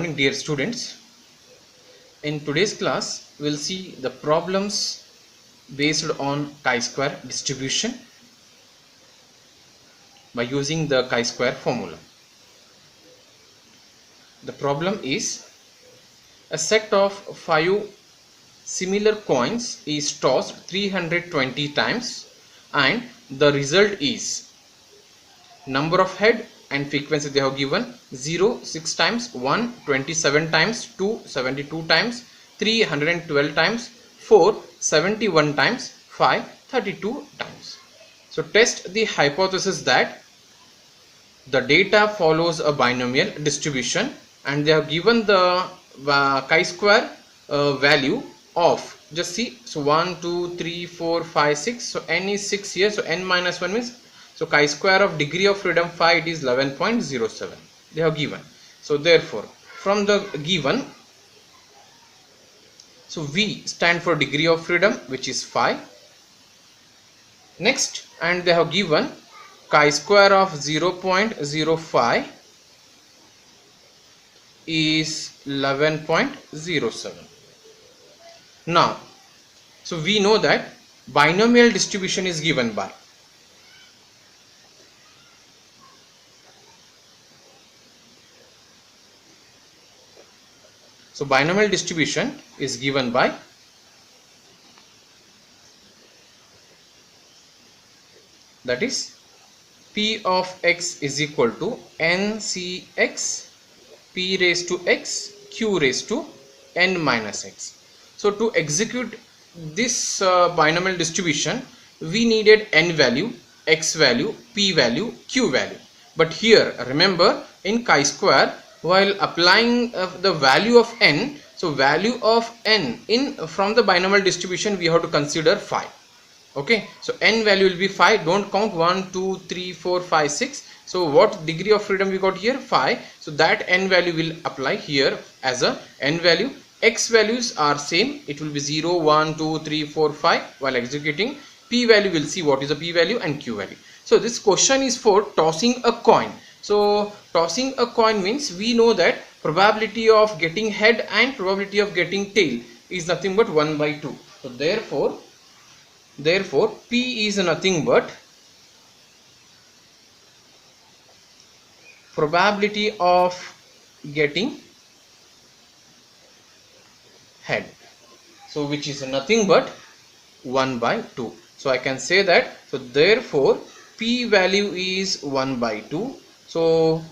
morning, dear students. In today's class, we'll see the problems based on chi-square distribution by using the chi-square formula. The problem is a set of 5 similar coins is tossed 320 times and the result is number of head and frequency they have given 0 6 times, 1 27 times, 2 72 times, 3 112 times, 4 71 times, 5 32 times. So test the hypothesis that the data follows a binomial distribution and they have given the chi-square value of, just see, so 1 2 3 4 5 6, so n is 6 here, so n minus 1 means, so chi-square of degree of freedom phi, it is 11.07 they have given. So therefore from the given, so V stand for degree of freedom, which is phi. Next, and they have given chi-square of 0.05 is 11.07. Now, so we know that binomial distribution is given by, so binomial distribution is given by that is P of x is equal to NCx P raised to x Q raised to n minus x. So to execute this binomial distribution, we needed n value, x value, p value, q value. But here remember, in chi-square, while applying the value of n, so value of n in from the binomial distribution we have to consider phi. Okay, so n value will be phi. Don't count 1 2 3 4 5 6. So what degree of freedom we got here? Phi. So that n value will apply here as a n value. X values are same, it will be 0 1 2 3 4 5. While executing, p value will see what is the p value and q value. So this question is for tossing a coin. So tossing a coin means we know that probability of getting head and probability of getting tail is nothing but 1 by 2. So therefore p is nothing but probability of getting head, so which is nothing but 1 by 2. So I can say that, so therefore p value is 1 by 2, so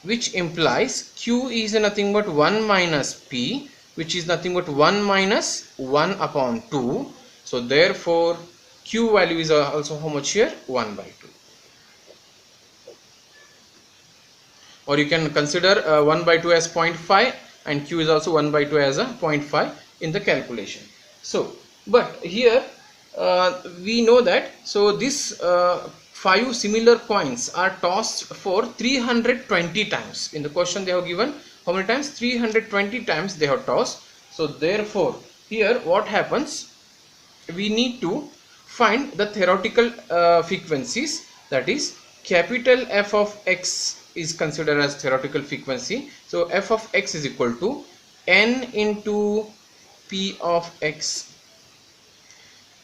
which implies q is nothing but 1 minus p, which is nothing but 1 minus 1 upon 2. So therefore q value is also how much here? 1 by 2. Or you can consider 1 by 2 as 0.5 and q is also 1 by 2 as a 0.5 in the calculation. So but here we know that, so this 5 similar coins are tossed for 320 times. In the question they have given how many times? 320 times they have tossed. So therefore here what happens, we need to find the theoretical frequencies, that is capital F of x is considered as theoretical frequency. So f of x is equal to n into p of x.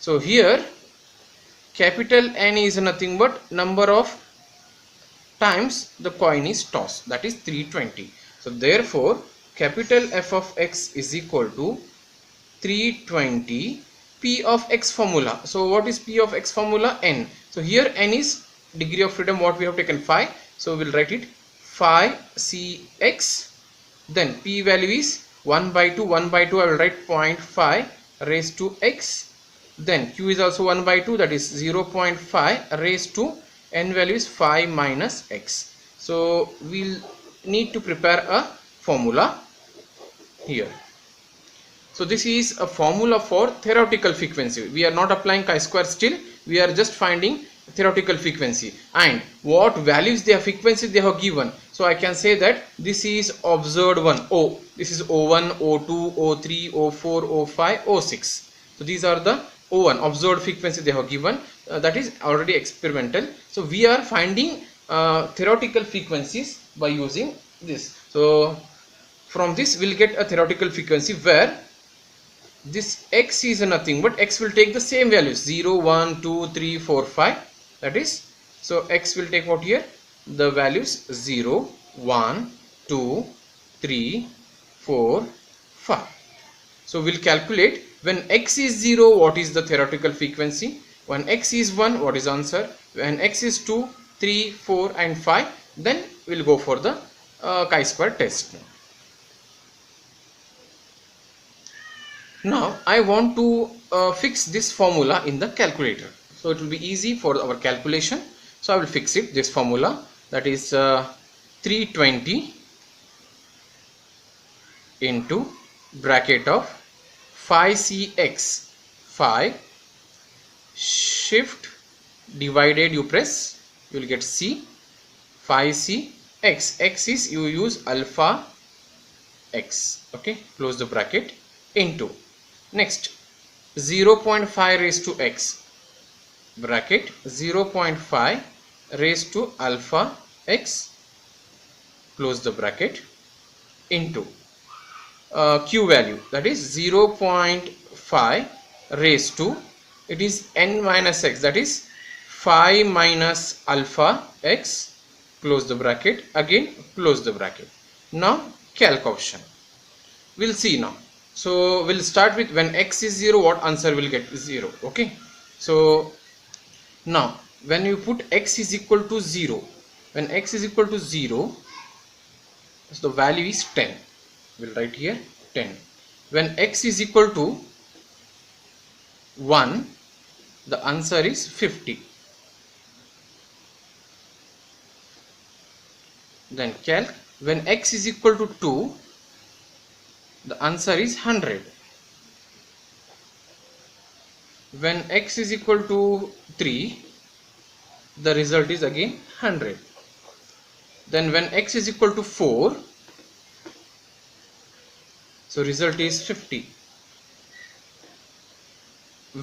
So here capital N is nothing but number of times the coin is tossed, that is 320. So therefore capital F of x is equal to 320 p of x formula. So what is p of x formula? N. So here n is degree of freedom, what we have taken phi, so we'll write it phi cx. Then p value is 1 by 2, 1 by 2 I will write 0.5 raised to x. Then q is also 1 by 2, that is 0.5 raised to n value is phi minus x. So we'll need to prepare a formula here. So this is a formula for theoretical frequency. We are not applying chi-square still, we are just finding theoretical frequency and what values their frequency they have given. So I can say that this is observed one, O, this is O1, O2, O3, O4, O5, O6. So these are the O1 observed frequency they have given, that is already experimental. So we are finding theoretical frequencies by using this. So from this we'll get a theoretical frequency where this x is nothing but x will take the same values 0 1 2 3 4 5, that is, so x will take what here, the values 0 1 2 3 4 5. So we'll calculate when x is 0 what is the theoretical frequency, when x is 1 what is answer, when x is 2 3 4 and 5, then we'll go for the chi-square test. Now I want to fix this formula in the calculator, so it will be easy for our calculation. So I will fix it, this formula, that is 320 into bracket of phi cx, phi shift divided, you press, you will get c, phi c x, x is you use alpha x, okay, close the bracket, into next 0.5 raised to x, bracket 0.5 raised to alpha x, close the bracket, into q value, that is 0.5 raised to, it is n minus x, that is phi minus alpha x, close the bracket, again close the bracket. Now calc option, we'll see now. So we'll start with when x is 0 what answer will get, 0, okay. So now when you put x is equal to 0, when x is equal to 0, so the value is 10, we'll write here 10. When x is equal to 1, the answer is 50. Then calc, when x is equal to 2, the answer is 100. When x is equal to 3, the result is again 100. Then when x is equal to 4, so result is 50.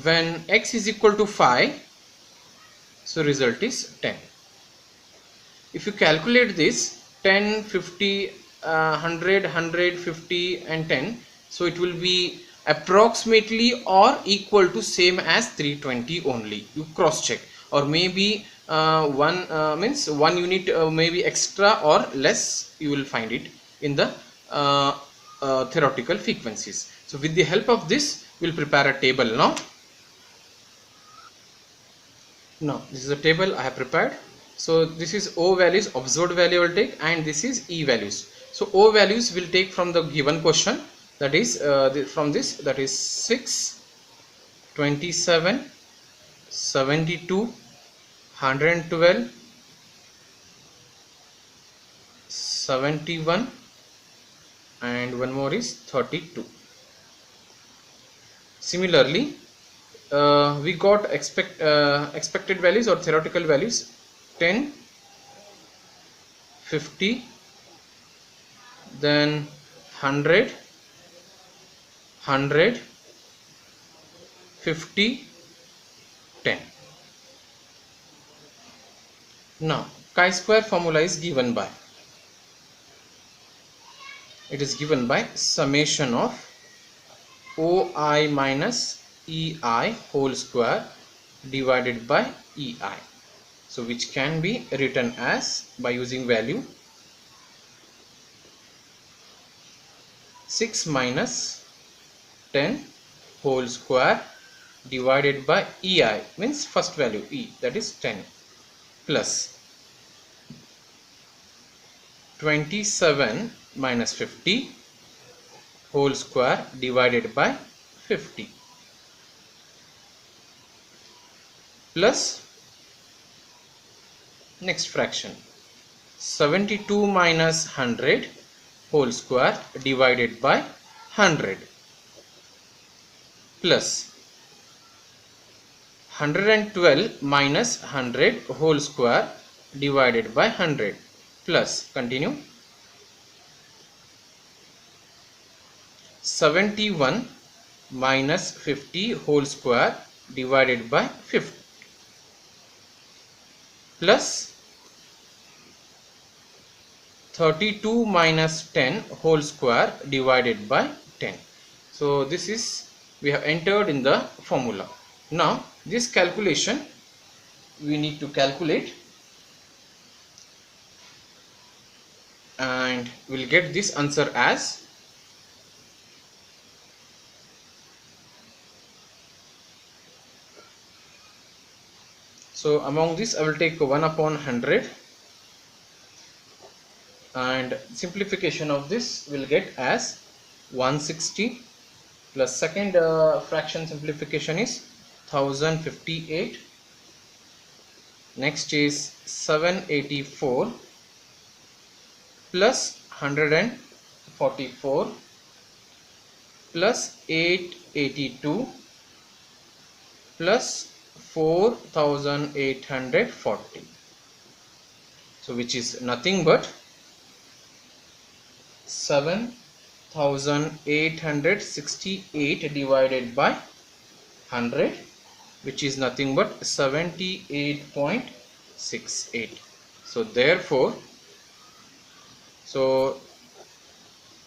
When x is equal to 5, so result is 10. If you calculate this 10, 50, 100, 100, 50 and 10, so it will be approximately or equal to same as 320 only. You cross check, or maybe means 1 unit maybe extra or less, you will find it in the theoretical frequencies. So with the help of this we'll prepare a table now. Now this is a table I have prepared. So this is O values, observed value I will take, and this is E values. So O values will take from the given question, that is from this, that is 6, 27, 72, 112, 71 and one more is 32. Similarly we got expected values or theoretical values 10, 50, then 100, 100, 50, 10. Now chi-square formula is given by, it is given by summation of OI minus EI whole square divided by EI. So which can be written as, by using value, 6 minus 10 whole square divided by EI, means first value E, that is 10, plus 27 minus 50 whole square divided by 50, plus next fraction 72 minus 100 whole square divided by 100, plus 112 minus 100 whole square divided by 100, plus continue 71 minus 50 whole square divided by 50, plus 32 minus 10 whole square divided by 10. So this is we have entered in the formula. Now this calculation we need to calculate, and we'll get this answer as so among this I will take 1 upon 100, and simplification of this will get as 160 plus second fraction simplification is 1058, next is 784 plus 144 plus 882 plus 4840, so which is nothing but 7868 divided by 100, which is nothing but 78.68. so therefore, so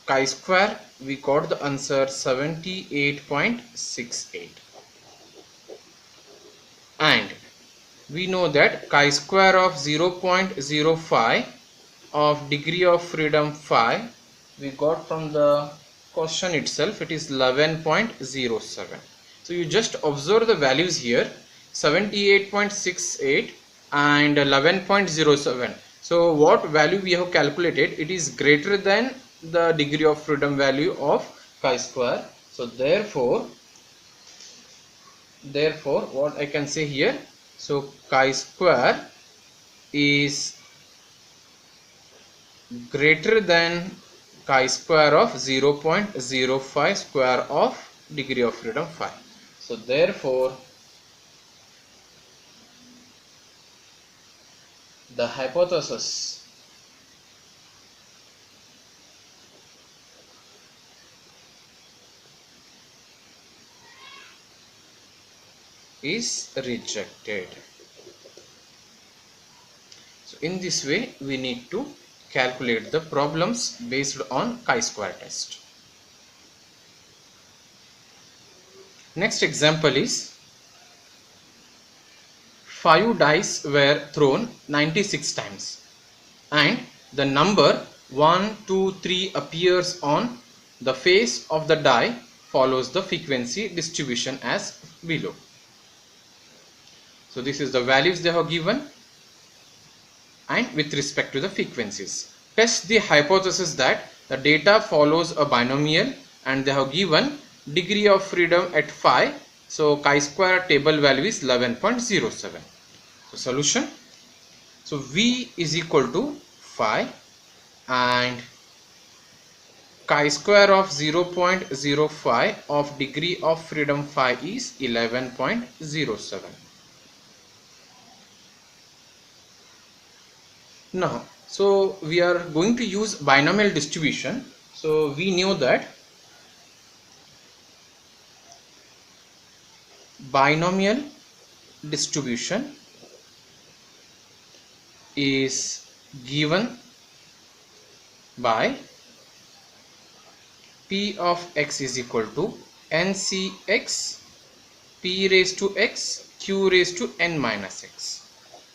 chi-square we got the answer 78.68, and we know that chi-square of 0.05 of degree of freedom phi we got from the question itself, it is 11.07. so you just observe the values here, 78.68 and 11.07. so what value we have calculated, it is greater than the degree of freedom value of chi-square. so therefore what I can say here, so chi-square is greater than chi-square of 0.05 square of degree of freedom phi. so therefore the hypothesis is rejected. So in this way we need to calculate the problems based on chi-square test. Next example is 5 dice were thrown 96 times and the number 1, 2, 3 appears on the face of the die follows the frequency distribution as below. So this is the values they have given, and with respect to the frequencies. Test the hypothesis that the data follows a binomial, and they have given degree of freedom at phi. So chi-square table value is 11.07. So solution. So V is equal to phi, and chi-square of 0.05 of degree of freedom phi is 11.07. Now, so we are going to use binomial distribution. So we knew that binomial distribution is given by P of x is equal to NCx P raised to x Q raised to n minus x.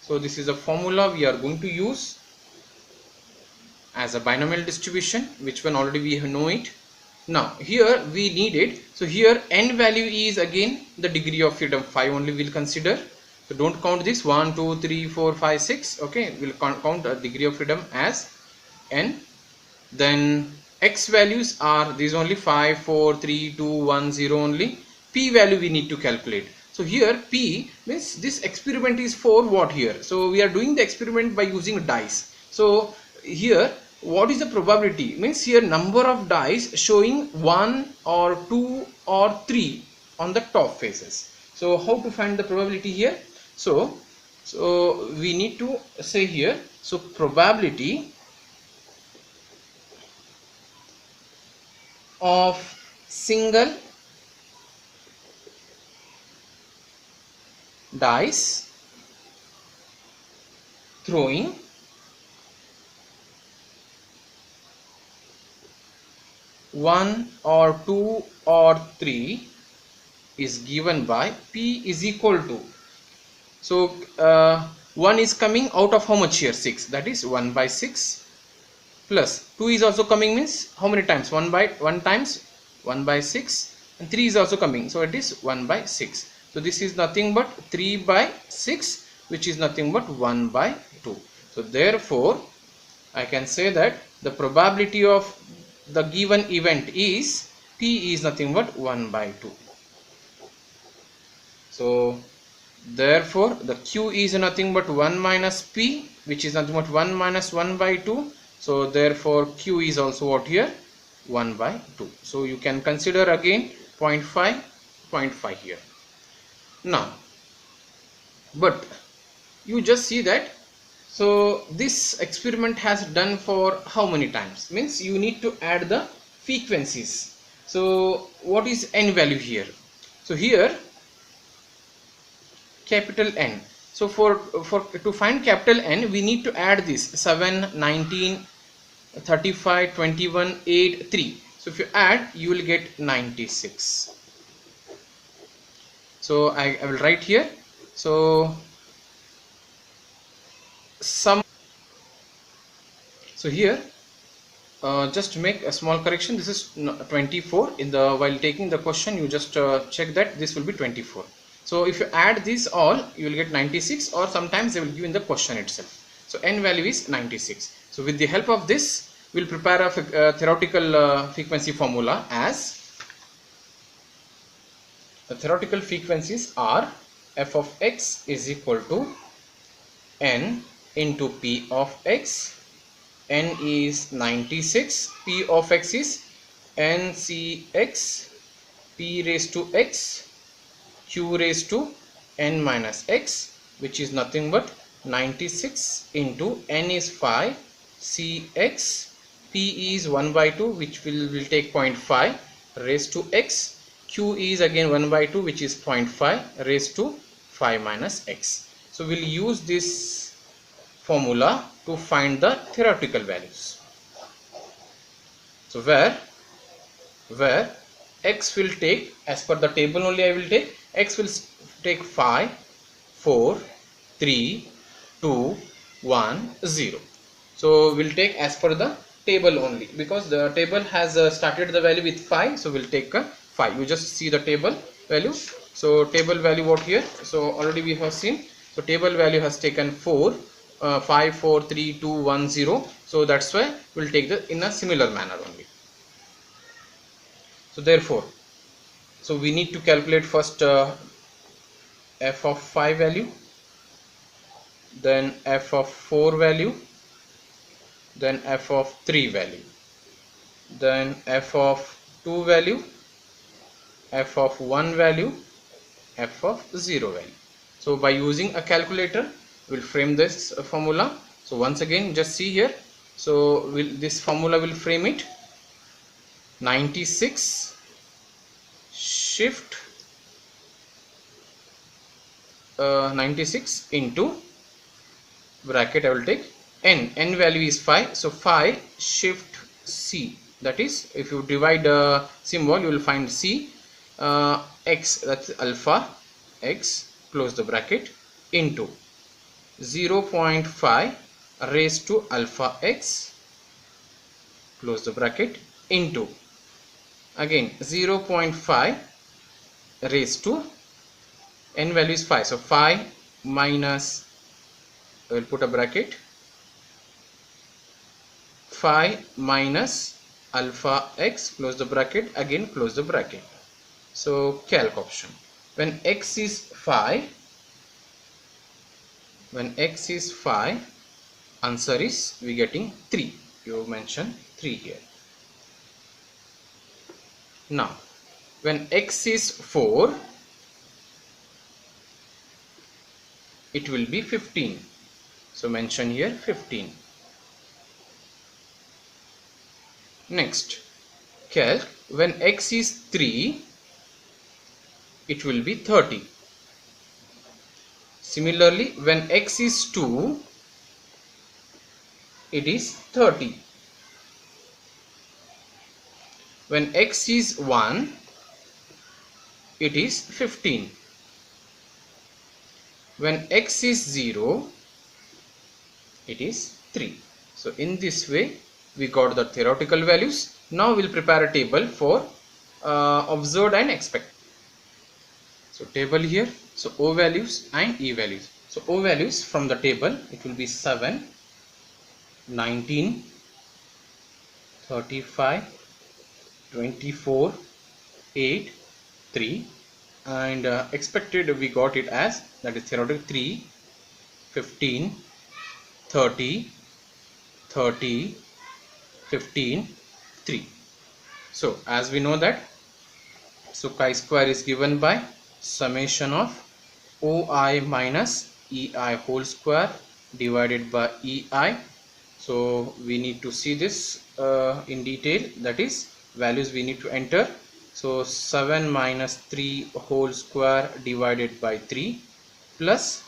So this is a formula we are going to use as a binomial distribution, which one already we know it. Now here we need it. So here n value is again the degree of freedom phi only we'll consider. So don't count this 1, 2, 3, 4, 5, 6. Okay, we'll count a degree of freedom as n. Then x values are these only 5, 4, 3, 2, 1, 0 only. P value we need to calculate. So here P means this experiment is for what here? So we are doing the experiment by using dice. So here what is the probability? Means here number of dice showing 1 or 2 or 3 on the top faces. So how to find the probability here? So we need to say here, so probability of single dice throwing 1 or 2 or 3 is given by P is equal to, so 1 is coming out of how much here? 6, that is 1 by 6, plus 2 is also coming, means how many times? 1 by 1 times 1 by 6, and 3 is also coming, so it is 1 by 6. So this is nothing but 3 by 6, which is nothing but 1 by 2. So therefore I can say that the probability of the given event is P is nothing but 1 by 2. So therefore the Q is nothing but 1 minus P, which is nothing but 1 minus 1 by 2. So therefore Q is also what here? 1 by 2. So you can consider again 0.5, 0.5 here. Now, but you just see that, so this experiment has done for how many times? Means you need to add the frequencies. So what is n value here? So here capital N. So for to find capital N, we need to add this 7, 19, 35, 21, 8, 3. So if you add, you will get 96. So I will write here. So here just to make a small correction, this is 24. In the while taking the question, you just check that this will be 24. So if you add these all, you will get 96, or sometimes they will give in the question itself. So n value is 96. So with the help of this, we will prepare a theoretical frequency formula. As the theoretical frequencies are f of x is equal to n into p of x. N is 96, P of x is NCX, P raised to x, Q raised to n minus x, which is nothing but 96 into n is 5, Cx, P is 1 by 2, which will take 0.5 raised to x, Q is again 1 by 2, which is 0.5 raised to 5 minus x. So we'll use this formula to find the theoretical values. So where x will take, as per the table only I will take, x will take 5, 4, 3, 2, 1, 0. So we'll take as per the table only, because the table has started the value with 5, so we'll take 5. You just see the table value. So table value what here? So already we have seen. So table value has taken 4. 5, 4, 3, 2, 1, 0. So that's why we'll take the in a similar manner only. So therefore, so we need to calculate first f of 5 value, then f of 4 value, then f of 3 value, then f of 2 value, f of 1 value, f of 0 value. So by using a calculator, we'll frame this formula. So once again, just see here. So this formula will frame it: 96 shift 96 into bracket, I will take n value is 5, so 5 shift c, that is if you divide symbol you will find c, x, that's alpha x, close the bracket, into 0.5 raised to alpha x, close the bracket, into again 0.5 raised to n value is 5, so 5 minus, I will put a bracket, 5 minus alpha x, close the bracket, again close the bracket. So calc option, when x is 5, answer is we getting 3. You mention 3 here. Now when x is 4, it will be 15. So mention here 15. Next, calc when x is 3, it will be 30. Similarly, when x is 2, it is 30. When x is 1, it is 15. When x is 0, it is 3. So in this way we got the theoretical values. Now we'll prepare a table for observed and expected. So table here, so O values and E values. So O values from the table, it will be 7, 19, 35, 24, 8, 3, and expected we got it as, that is theoretical, 3, 15, 30, 30, 15, 3. So as we know that, so chi square is given by summation of OI minus EI whole square divided by EI. So we need to see this in detail, that is values we need to enter. So 7 minus 3 whole square divided by 3 plus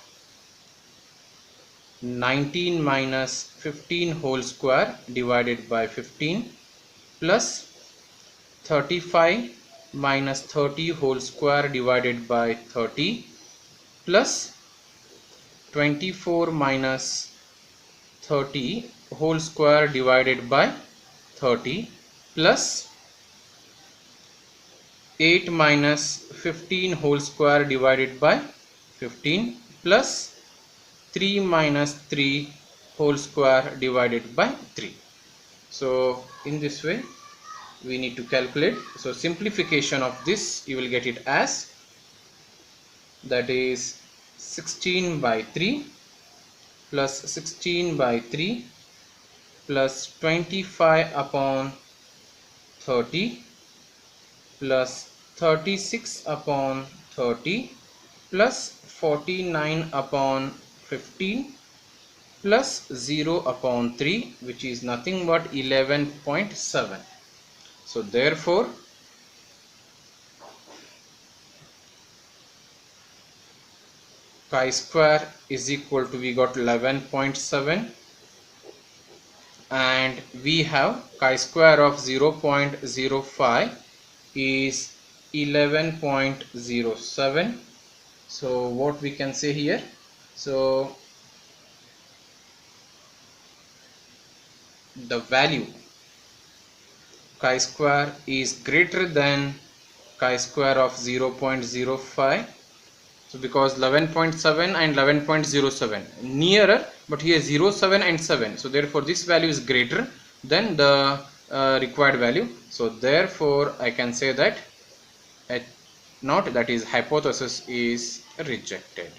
19 minus 15 whole square divided by 15 plus 35 minus 30 whole square divided by 30 plus 24 minus 30 whole square divided by 30 plus 8 minus 15 whole square divided by 15 plus 3 minus 3 whole square divided by 3. So in this way we need to calculate. So simplification of this, you will get it as, that is 16 by 3 plus 16 by 3 plus 25 upon 30 plus 36 upon 30 plus 49 upon 15 plus 0 upon 3, which is nothing but 11.7. So therefore chi square is equal to, we got 11.7, and we have chi square of 0.05 is 11.07. so what we can say here, so the value chi square is greater than chi square of 0.05. So because 11.7 and 11.07 nearer, but here 0.7 and 7, so therefore this value is greater than the required value. So therefore I can say that H0, that is hypothesis, is rejected.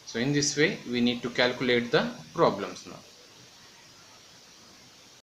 So in this way we need to calculate the problems now.